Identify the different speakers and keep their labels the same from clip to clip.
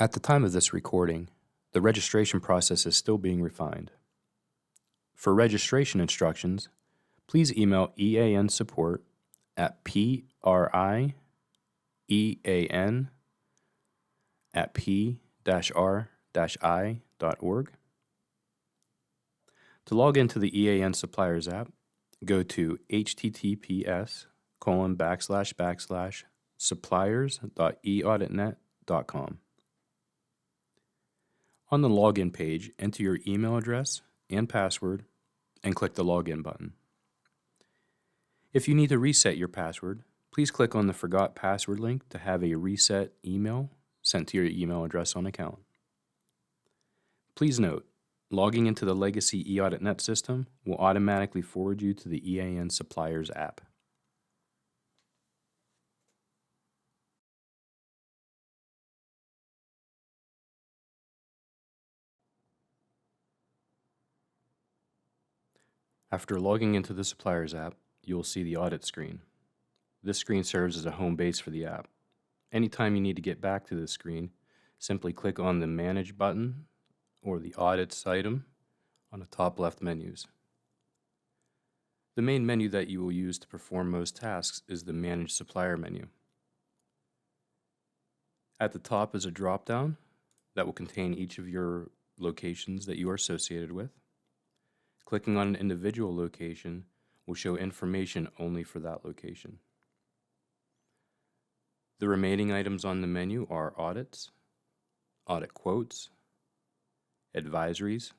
Speaker 1: At the time of this recording, the registration process is still being refined. For registration instructions, please email EAN Support at PRI EAN at p-r-i.org. To log into the EAN Suppliers app, go to https://suppliers.eauditnet.com. On the login page, enter your email address and password and click the login button. If you need to reset your password, please click on the Forgot Password link to have a reset email sent to your email address on account. Please note, logging into the legacy eAuditNet system will automatically forward you to the EAN Suppliers app. After logging into the Suppliers app, you will see the audit screen. This screen serves as a home base for the app. Anytime you need to get back to this screen, simply click on the Manage button or the Audits item on the top left menus. The main menu that you will use to perform most tasks is the Manage Supplier menu. At the top is a drop-down that will contain each of your locations that you are associated with. Clicking on an individual location will show information only for that location. The remaining items on the menu are audits, audit quotes, advisories,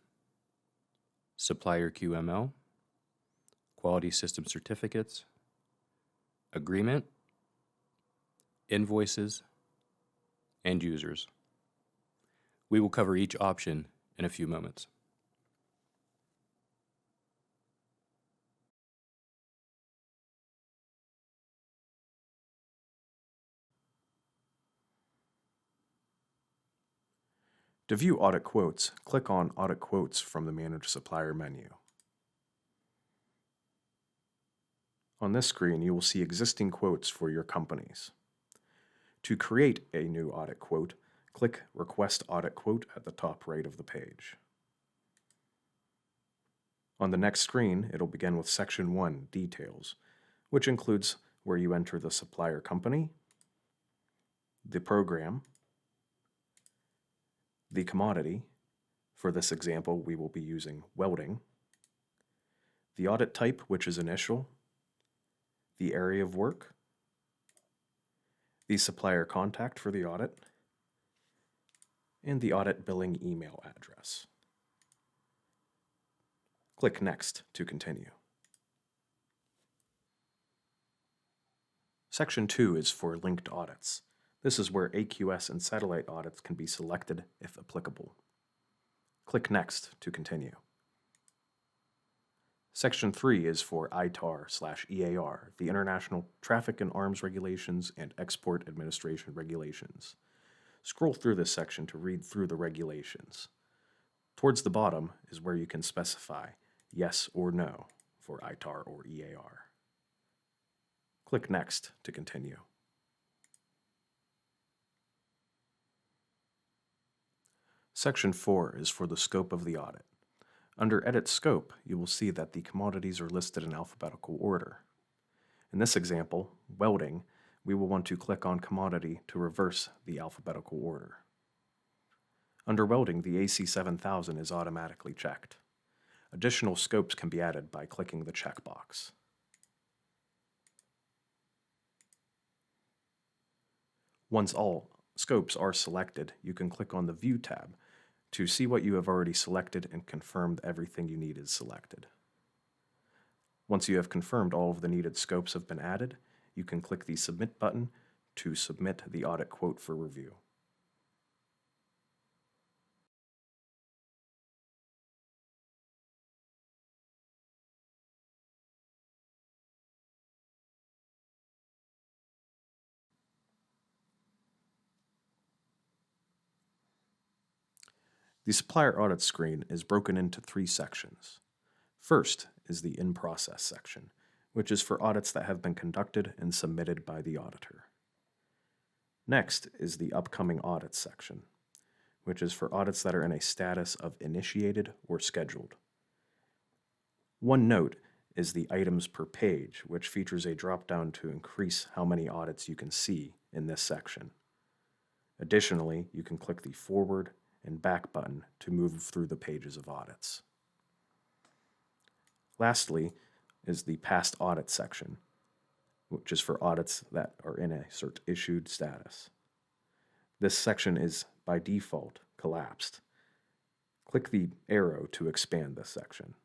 Speaker 1: supplier QML, quality system certificates, agreement, invoices, and users. We will cover each option in a few moments.
Speaker 2: To view audit quotes, click on Audit Quotes from the Manage Supplier menu. On this screen, you will see existing quotes for your companies. To create a new audit quote, click Request Audit Quote at the top right of the page. On the next screen, it'll begin with Section 1, Details, which includes where you enter the supplier company, the program, the commodity. For this example, we will be using welding, the audit type, which is initial, the area of work, the supplier contact for the audit, and the audit billing email address. Click Next to continue. Section 2 is for linked audits. This is where AQS and satellite audits can be selected if applicable. Click Next to continue. Section 3 is for ITAR/EAR, the International Traffic in Arms Regulations and Export Administration Regulations. Scroll through this section to read through the regulations. Towards the bottom is where you can specify yes or no for ITAR or EAR. Click Next to continue. Section 4 is for the scope of the audit. Under Edit Scope, you will see that the commodities are listed in alphabetical order. In this example, welding, we will want to click on Commodity to reverse the alphabetical order. Under welding, the AC7000 is automatically checked. Additional scopes can be added by clicking the checkbox. Once all scopes are selected, you can click on the View tab to see what you have already selected and confirm that everything you need is selected. Once you have confirmed all of the needed scopes have been added, you can click the Submit button to submit the audit quote for review. The supplier audit screen is broken into 3 sections. First is the In Process section, which is for audits that have been conducted and submitted by the auditor. Next is the Upcoming Audits section. which is for audits that are in a status of initiated or scheduled. One note is the items per page, which features a drop-down to increase how many audits you can see in this section. Additionally, you can click the forward and back button to move through the pages of audits. Lastly is the past audit section, which is for audits that are in a cert issued status. This section is by default collapsed. Click the arrow to expand this section.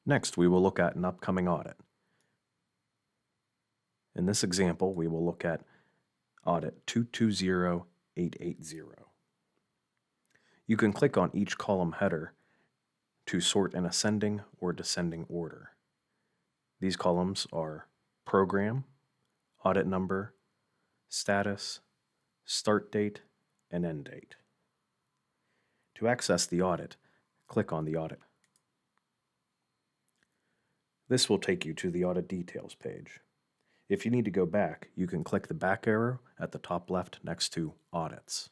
Speaker 2: Next, we will look at an upcoming audit. In this example, we will look at audit 220880. You can click on each column header to sort in ascending or descending order. These columns are program, audit number, status, start date, and end date. To access the audit, click on the audit. This will take you to the audit details page. If you need to go back, you can click the back arrow at the top left next to Audits.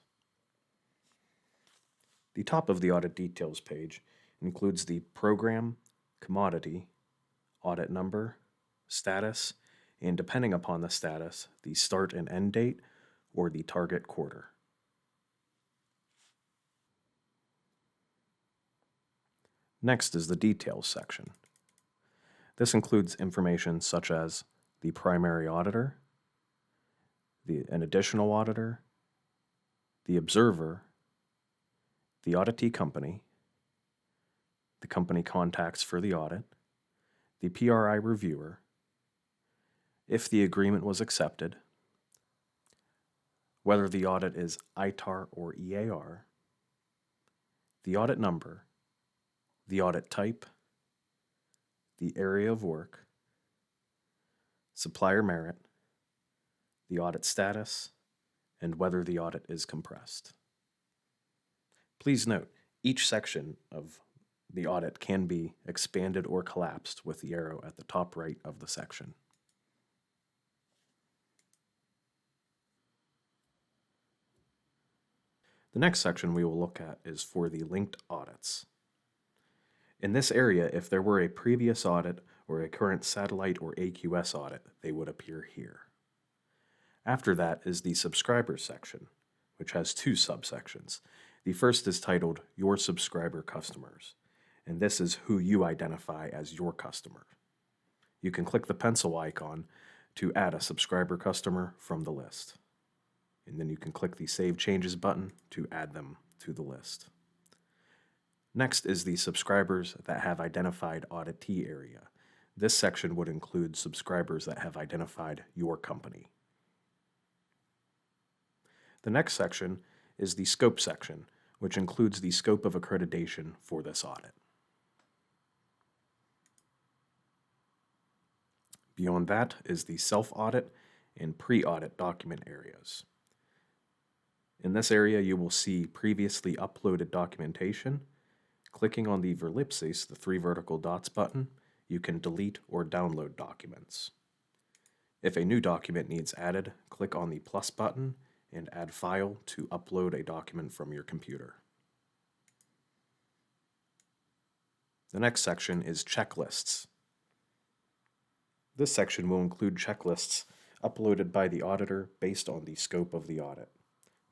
Speaker 2: The top of the audit details page includes the program, commodity, audit number, status, and depending upon the status, the start and end date or the target quarter. Next is the details section. This includes information such as the primary auditor, an additional auditor, the observer, the auditee company, the company contacts for the audit, the PRI reviewer, if the agreement was accepted, whether the audit is ITAR or EAR, the audit number, the audit type, the area of work, supplier merit, the audit status, and whether the audit is compressed. Please note, each section of the audit can be expanded or collapsed with the arrow at the top right of the section. The next section we will look at is for the linked audits. In this area, if there were a previous audit or a current satellite or AQS audit, they would appear here. After that is the subscriber section, which has two subsections. The first is titled Your Subscriber Customers, and this is who you identify as your customer. You can click the pencil icon to add a subscriber customer from the list. And then you can click the Save Changes button to add them to the list. Next is the subscribers that have identified auditee area. This section would include subscribers that have identified your company. The next section is the scope section, which includes the scope of accreditation for this audit. Beyond that is the self-audit and pre-audit document areas. In this area, you will see previously uploaded documentation. Clicking on the verlipses, the three vertical dots button, you can delete or download documents. If a new document needs added, click on the plus button and add file to upload a document from your computer. The next section is checklists. This section will include checklists uploaded by the auditor based on the scope of the audit.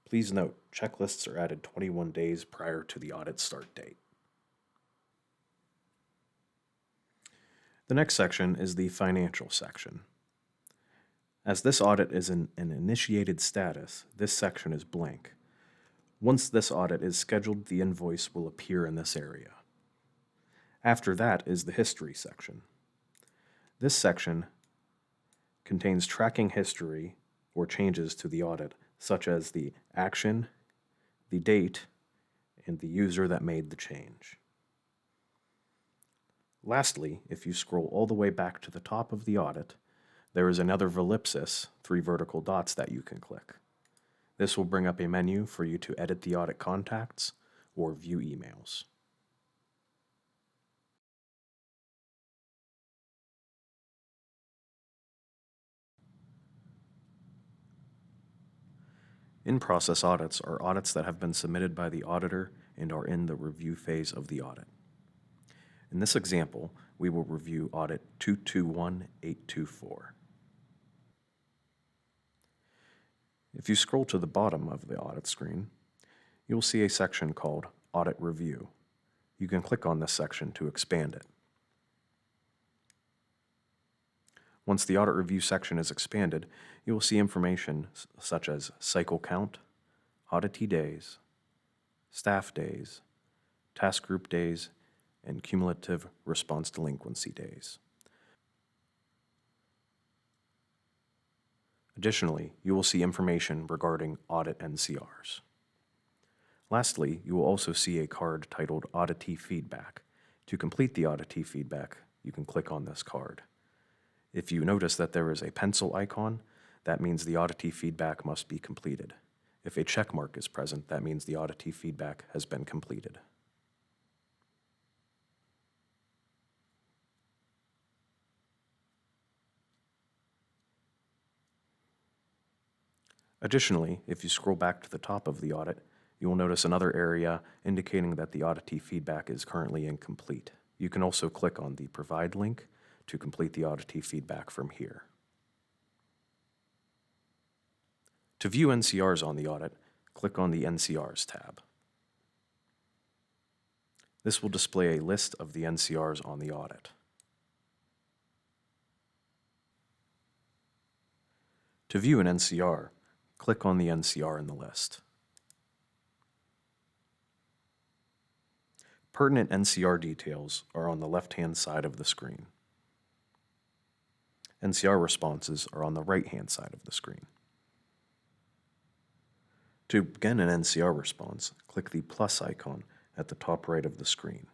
Speaker 2: Please note, checklists are added 21 days prior to the audit start date. The next section is the financial section. As this audit is in an initiated status, this section is blank. Once this audit is scheduled, the invoice will appear in this area. After that is the history section. This section contains tracking history or changes to the audit, such as the action, the date, and the user that made the change. Lastly, if you scroll all the way back to the top of the audit, there is another ellipsis, three vertical dots that you can click. This will bring up a menu for you to edit the audit contacts or view emails. In-process audits are audits that have been submitted by the auditor and are in the review phase of the audit. In this example, we will review Audit 221824. If you scroll to the bottom of the audit screen, you will see a section called Audit Review. You can click on this section to expand it. Once the audit review section is expanded, you will see information such as cycle count, auditee days, staff days, task group days, and cumulative response delinquency days. Additionally, you will see information regarding audit NCRs. Lastly, you will also see a card titled Auditee Feedback. To complete the auditee feedback, you can click on this card. If you notice that there is a pencil icon, that means the auditee feedback must be completed. If a check mark is present, that means the auditee feedback has been completed. Additionally, if you scroll back to the top of the audit, you will notice another area indicating that the auditee feedback is currently incomplete. You can also click on the Provide link to complete the auditee feedback from here. To view NCRs on the audit, click on the NCRs tab. This will display a list of the NCRs on the audit. To view an NCR, click on the NCR in the list. Pertinent NCR details are on the left-hand side of the screen. NCR responses are on the right-hand side of the screen. To begin an NCR response, click the plus icon at the top right of the screen.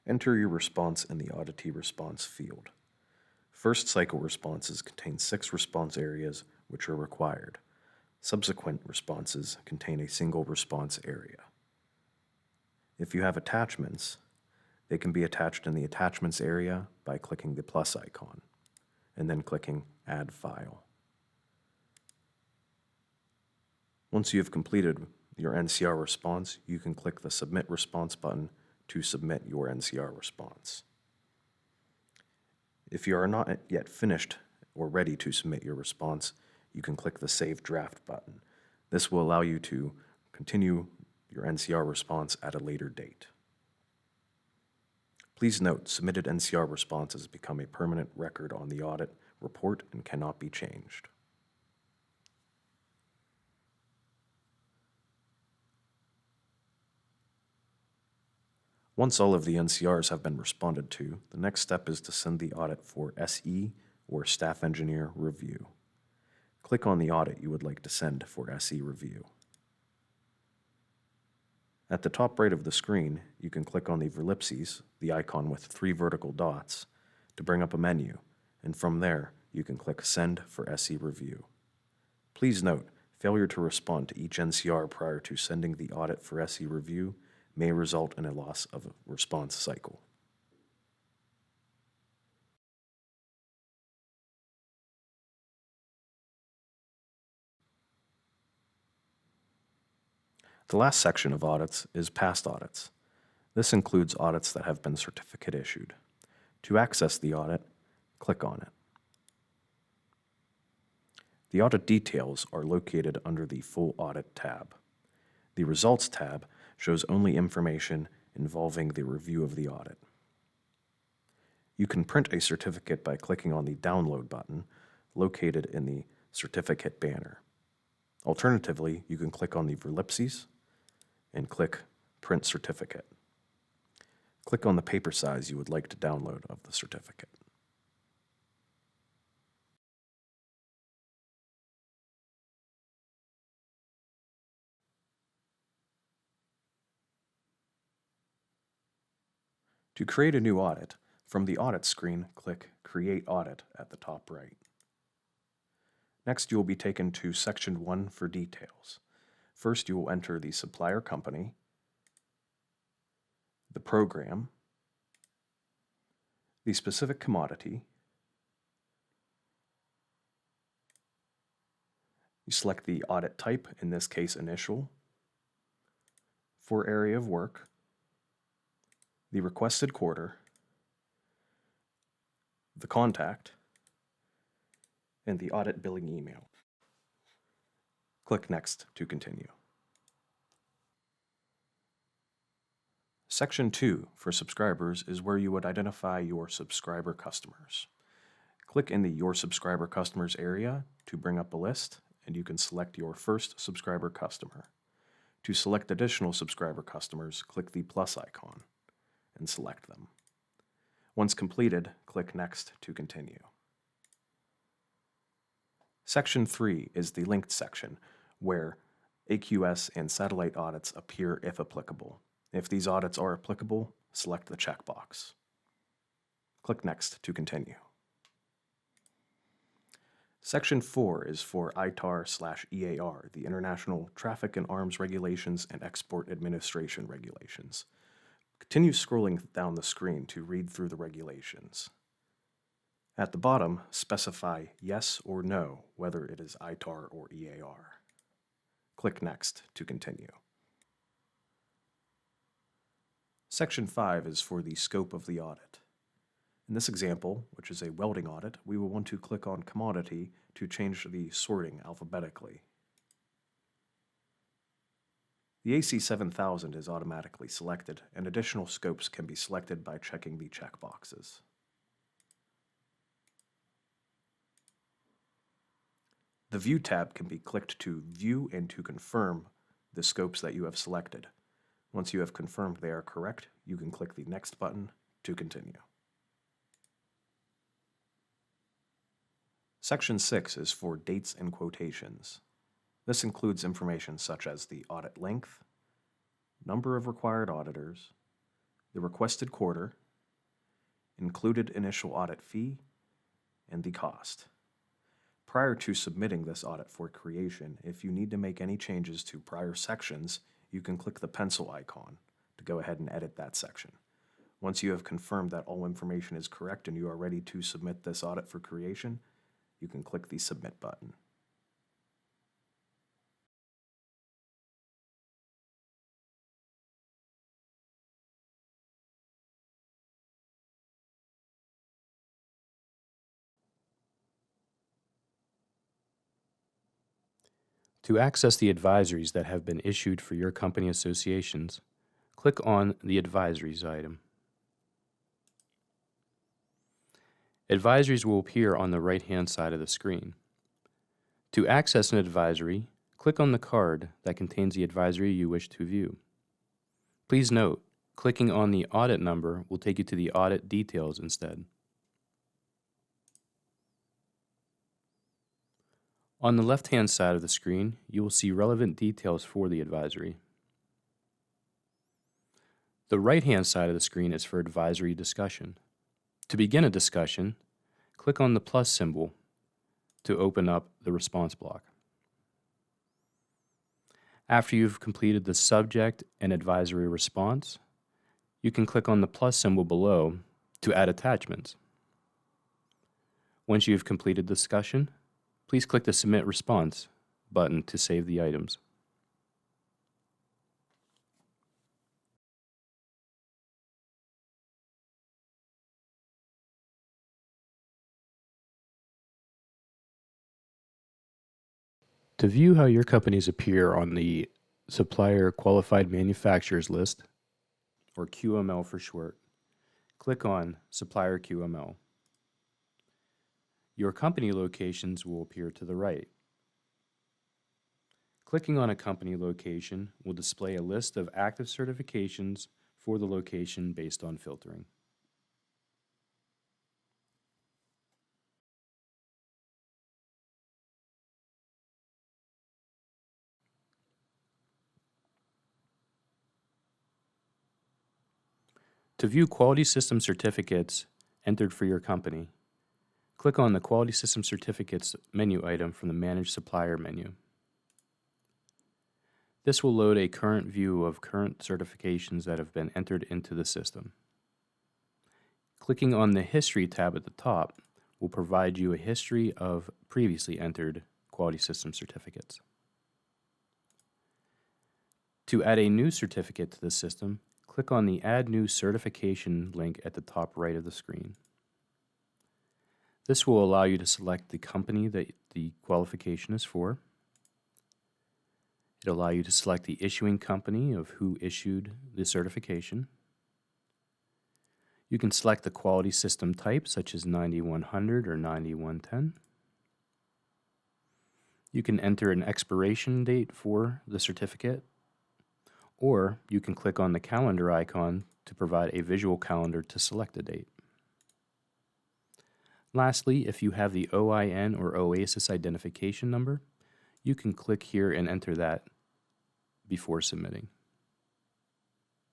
Speaker 2: Enter your response in the auditee response field. First cycle responses contain 6 response areas which are required. Subsequent responses contain a single response area. If you have attachments, they can be attached in the attachments area by clicking the plus icon and then clicking Add File. Once you have completed your NCR response, you can click the Submit Response button to submit your NCR response. If you are not yet finished or ready to submit your response, you can click the Save Draft button. This will allow you to continue your NCR response at a later date. Please note, submitted NCR responses become a permanent record on the audit report and cannot be changed. Once all of the NCRs have been responded to, the next step is to send the audit for SE or Staff Engineer review. Click on the audit you would like to send for SE review. At the top right of the screen, you can click on the ellipses, the icon with 3 vertical dots, to bring up a menu, and from there, you can click Send for SE review. Please note, failure to respond to each NCR prior to sending the audit for SE review may result in a loss of a response cycle. The last section of audits is past audits. This includes audits that have been certificate issued. To access the audit, click on it. The audit details are located under the Full Audit tab. The Results tab shows only information involving the review of the audit. You can print a certificate by clicking on the Download button located in the Certificate banner. Alternatively, you can click on the ellipses and click Print Certificate. Click on the paper size you would like to download of the certificate. To create a new audit, from the Audit screen, click Create Audit at the top right. Next, you will be taken to Section 1 for details. First, you will enter the supplier company, the program, the specific commodity, You select the audit type, in this case initial, for area of work, the requested quarter, the contact, and the audit billing email. Click Next to continue. Section 2 for subscribers is where you would identify your subscriber customers. Click in the Your Subscriber Customers area to bring up a list, and you can select your first subscriber customer. To select additional subscriber customers, click the plus icon and select them. Once completed, click Next to continue. Section 3 is the linked section, where AQS and satellite audits appear if applicable. If these audits are applicable, select the checkbox. Click Next to continue. Section 4 is for ITAR/EAR, the International Traffic in Arms Regulations and Export Administration Regulations. Continue scrolling down the screen to read through the regulations. At the bottom, specify yes or no whether it is ITAR or EAR. Click Next to continue. Section 5 is for the scope of the audit. In this example, which is a welding audit, we will want to click on Commodity to change the sorting alphabetically. The AC7000 is automatically selected, and additional scopes can be selected by checking the checkboxes. The View tab can be clicked to view and to confirm the scopes that you have selected. Once you have confirmed they are correct, you can click the Next button to continue. Section 6 is for dates and quotations. This includes information such as the audit length, number of required auditors, the requested quarter, included initial audit fee, and the cost. Prior to submitting this audit for creation, if you need to make any changes to prior sections, you can click the pencil icon to go ahead and edit that section. Once you have confirmed that all information is correct and you are ready to submit this audit for creation, you can click the Submit button.
Speaker 1: To access the advisories that have been issued for your company associations, click on the Advisories item. Advisories will appear on the right-hand side of the screen. To access an advisory, click on the card that contains the advisory you wish to view. Please note, clicking on the audit number will take you to the audit details instead. On the left-hand side of the screen, you will see relevant details for the advisory. The right-hand side of the screen is for advisory discussion. To begin a discussion, click on the plus symbol to open up the response block. After you've completed the subject and advisory response, you can click on the plus symbol below to add attachments. Once you've completed the discussion, please click the Submit Response button to save the items. To view how your companies appear on the Supplier Qualified Manufacturers List, or QML for short, click on Supplier QML. Your company locations will appear to the right. Clicking on a company location will display a list of active certifications for the location based on filtering. To view quality system certificates entered for your company, click on the Quality System Certificates menu item from the Manage Supplier menu. This will load a current view of current certifications that have been entered into the system. Clicking on the History tab at the top will provide you a history of previously entered quality system certificates. To add a new certificate to the system, click on the Add New Certification link at the top right of the screen. This will allow you to select the company that the qualification is for. It'll allow you to select the issuing company of who issued the certification. You can select the quality system type, such as 9100 or 9110. You can enter an expiration date for the certificate, or you can click on the calendar icon to provide a visual calendar to select a date. Lastly, if you have the OIN or OASIS identification number, you can click here and enter that before submitting.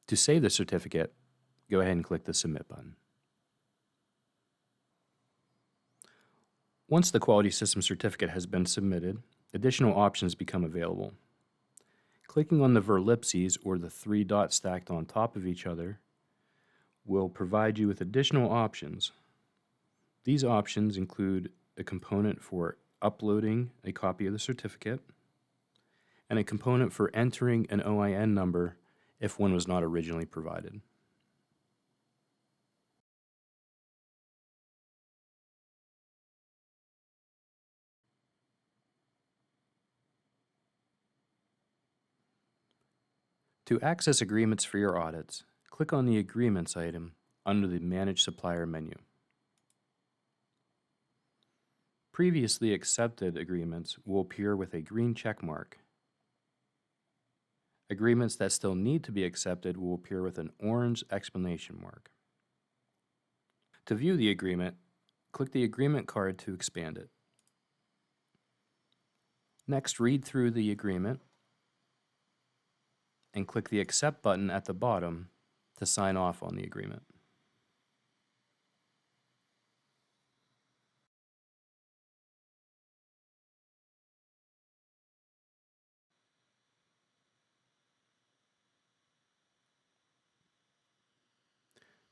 Speaker 1: To save the certificate, go ahead and click the Submit button. Once the quality system certificate has been submitted, additional options become available. Clicking on the verlipses, or the three dots stacked on top of each other, will provide you with additional options. These options include a component for uploading a copy of the certificate and a component for entering an OIN number if one was not originally provided. To access agreements for your audits, click on the Agreements item under the Manage Supplier menu. Previously accepted agreements will appear with a green check mark. Agreements that still need to be accepted will appear with an orange exclamation mark. To view the agreement, click the agreement card to expand it. Next, read through the agreement and click the Accept button at the bottom to sign off on the agreement.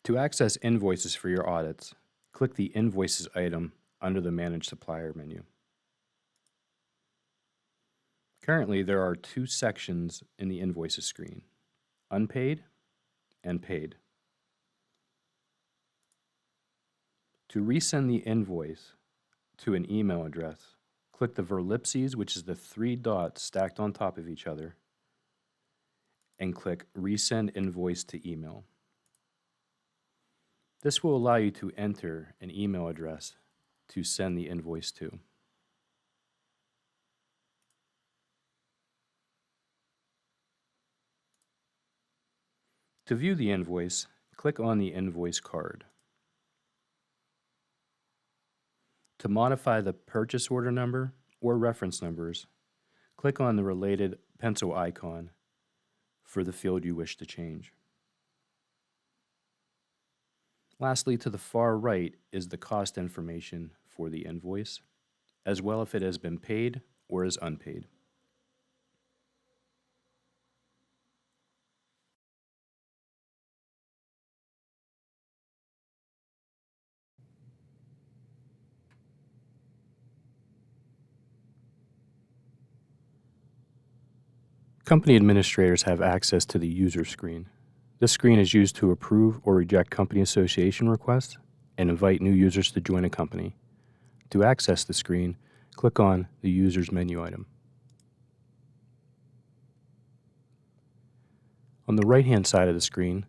Speaker 1: To access invoices for your audits, click the Invoices item under the Manage Supplier menu. Currently, there are two sections in the Invoices screen: Unpaid and Paid. To resend the invoice to an email address, click the verlipses, which is the three dots stacked on top of each other, and click Resend Invoice to Email. This will allow you to enter an email address to send the invoice to. To view the invoice, click on the invoice card. To modify the purchase order number or reference numbers, click on the related pencil icon for the field you wish to change. Lastly, to the far right is the cost information for the invoice, as well if it has been paid or is unpaid. Company administrators have access to the user screen. This screen is used to approve or reject company association requests and invite new users to join a company. To access the screen, click on the Users menu item. On the right-hand side of the screen,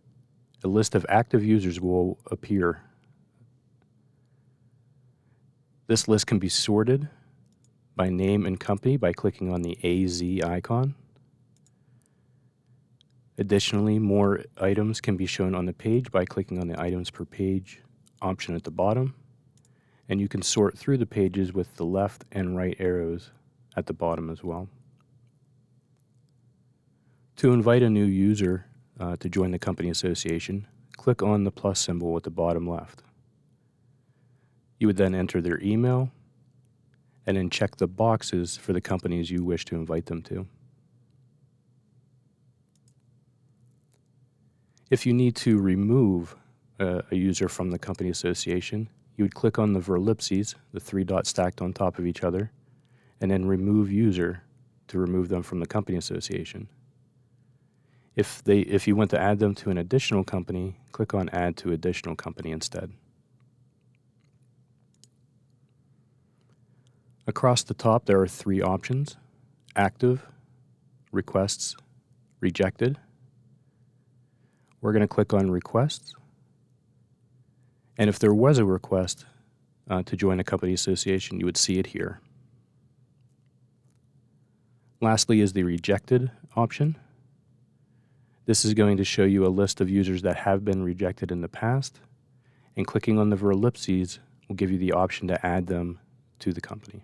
Speaker 1: a list of active users will appear. This list can be sorted by name and company by clicking on the AZ icon. Additionally, more items can be shown on the page by clicking on the Items per Page option at the bottom, and you can sort through the pages with the left and right arrows at the bottom as well. To invite a new user to join the company association, click on the plus symbol at the bottom left. You would then enter their email and then check the boxes for the companies you wish to invite them to. If you need to remove a user from the company association, you would click on the verlipses, the three dots stacked on top of each other, and then remove user to remove them from the company association. If you want to add them to an additional company, click on Add to Additional Company instead. Across the top, there are 3 options: Active, Requests, Rejected. We're going to click on Requests. And if there was a request to join a company association, you would see it here. Lastly is the Rejected option. This is going to show you a list of users that have been rejected in the past, and clicking on the ellipses will give you the option to add them to the company.